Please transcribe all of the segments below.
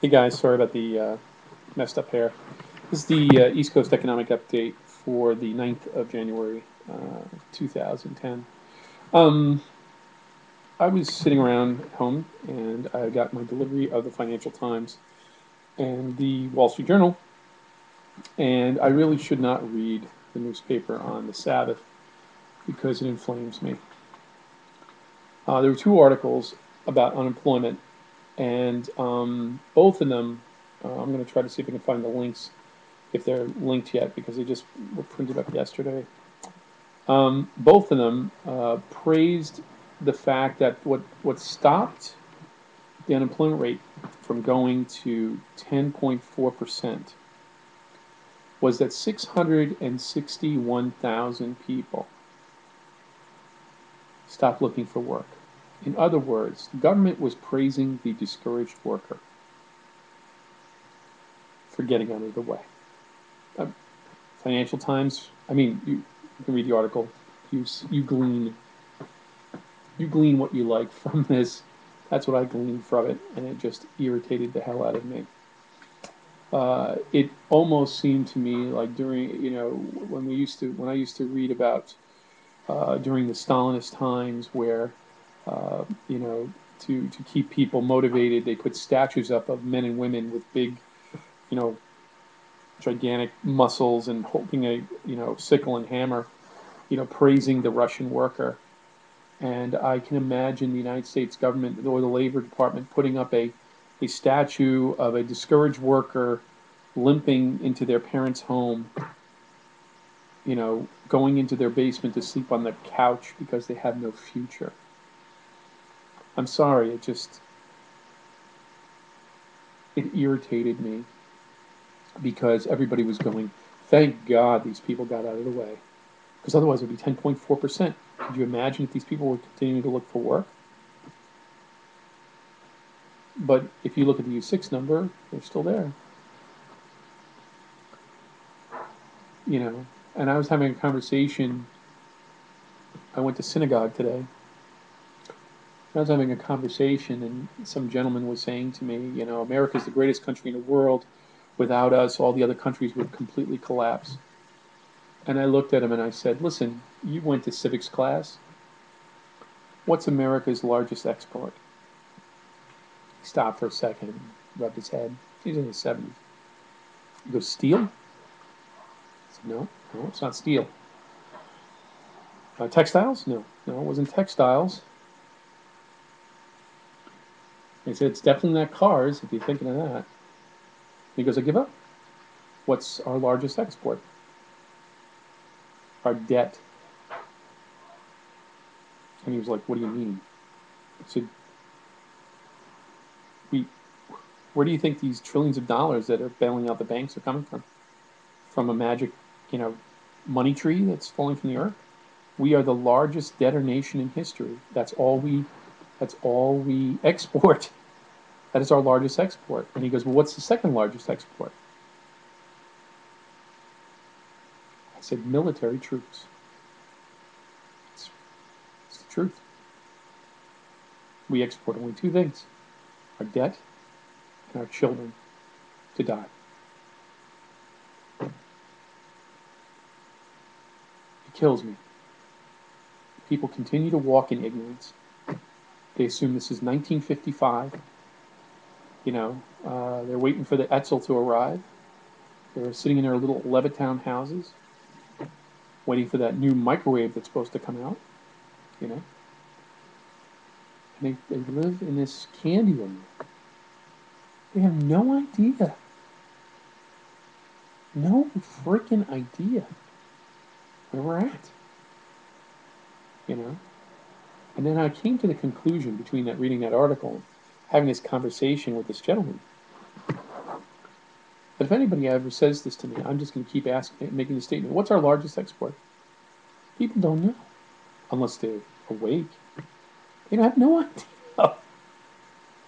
Hey guys, sorry about the messed up hair. This is the East Coast Economic Update for the 9th of January, 2010. Um, I was sitting around at home and I got my delivery of the Financial Times and the Wall Street Journal, and I really should not read the newspaper on the Sabbath because it inflames me. There were two articles about unemployment, and both of them, I'm going to try to see if I can find the links if they're linked yet because they just were printed up yesterday. Both of them praised the fact that what stopped the unemployment rate from going to 10.4% was that 661,000 people stopped looking for work. In other words, the government was praising the discouraged worker for getting out of the way. Uh, Financial Times, I mean, you can read the article. You glean what you like from this. That's what I gleaned from it, and it just irritated the hell out of me. It almost seemed to me like during, when I used to read about during the Stalinist times, where you know, to keep people motivated, they put statues up of men and women with big, you know, gigantic muscles and holding a, sickle and hammer, praising the Russian worker. And I can imagine the United States government or the Labor Department putting up a statue of a discouraged worker limping into their parents' home, going into their basement to sleep on the couch because they have no future. I'm sorry, it irritated me because everybody was going, thank God these people got out of the way. Because otherwise it would be 10.4%. Could you imagine if these people were continuing to look for work? But if you look at the U6 number, they're still there. And I was having a conversation. I went to synagogue today. I was having a conversation, and some gentleman was saying to me, America's the greatest country in the world. Without us, all the other countries would completely collapse. And I looked at him and I said, listen, you went to civics class. What's America's largest export? He stopped for a second and rubbed his head. He's in his 70s. He goes, steel? I said, no, it's not steel. Textiles? No, it wasn't textiles. He said, it's definitely not cars, if you're thinking of that. He goes, I give up. What's our largest export? Our debt. And he was like, what do you mean? I said, we, where do you think these trillions of dollars that are bailing out the banks are coming from? From a magic, you know, money tree that's falling from the earth? We are the largest debtor nation in history. That's all we export. That is our largest export. And he goes, well, what's the second largest export? I said, military troops. It's the truth. We export only two things: our debt and our children to die. It kills me. People continue to walk in ignorance. They assume this is 1955. They're waiting for the Etzel to arrive. They're sitting in their little Levittown houses, waiting for that new microwave that's supposed to come out. And they live in this candy land. They have no idea. No freaking idea where we're at. And then I came to the conclusion between reading that article, having this conversation with this gentleman, that if anybody ever says this to me, I'm just going to keep making the statement: what's our largest export? People don't know, unless they're awake. They have no idea.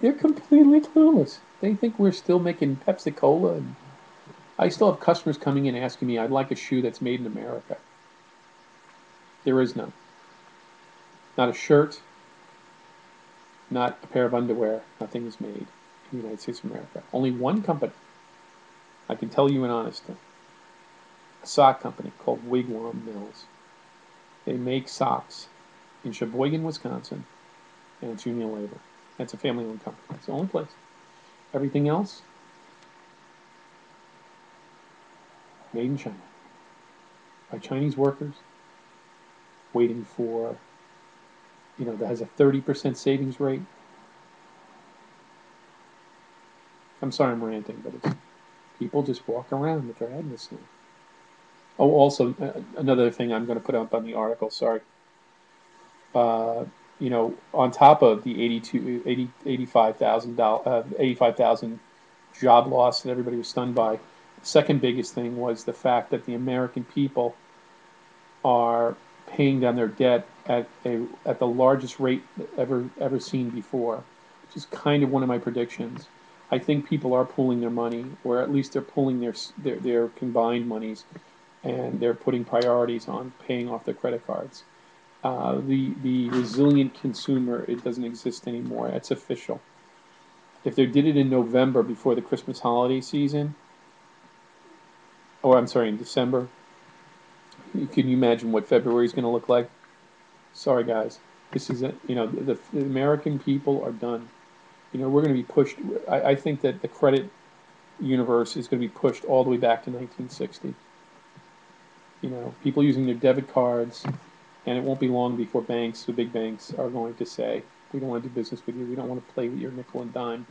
They're completely clueless. They think we're still making Pepsi Cola, and I still have customers coming in asking me, I'd like a shoe that's made in America. There is none. Not a shirt, not a pair of underwear. Nothing is made. in the United States of America. Only one company, I can tell you in honesty, a sock company called Wigwam Mills. They make socks in Sheboygan, Wisconsin, and it's union labor. It's a family-owned company. It's the only place. Everything else, made in China by Chinese workers, waiting for, that has a 30% savings rate. I'm sorry I'm ranting, but it's people just walk around with their head in the sand. Oh, also, another thing I'm going to put up on the article, sorry. Uh, on top of the 85,000 85,000 job loss that everybody was stunned by, the second biggest thing was the fact that the American people are paying down their debt at the largest rate ever seen before, which is kind of one of my predictions. I think people are pooling their money, or at least they're pooling their combined monies, and they're putting priorities on paying off their credit cards. The resilient consumer, it doesn't exist anymore. It's official. If they did it in November before the Christmas holiday season, or I'm sorry, in December, can you imagine what February is going to look like? Sorry, guys. This is it. The American people are done. We're going to be pushed. I think that the credit universe is going to be pushed all the way back to 1960. People using their debit cards, and it won't be long before banks, the big banks, are going to say, we don't want to do business with you. We don't want to play with your nickel and dime,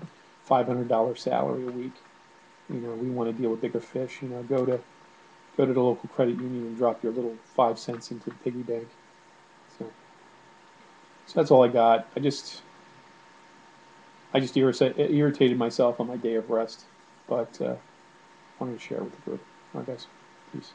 $500 salary a week. We want to deal with bigger fish. Go to the local credit union and drop your little 5 cents into the piggy bank. So, so that's all I got. I just irritated myself on my day of rest, but wanted to share with the group. All right, guys. Peace.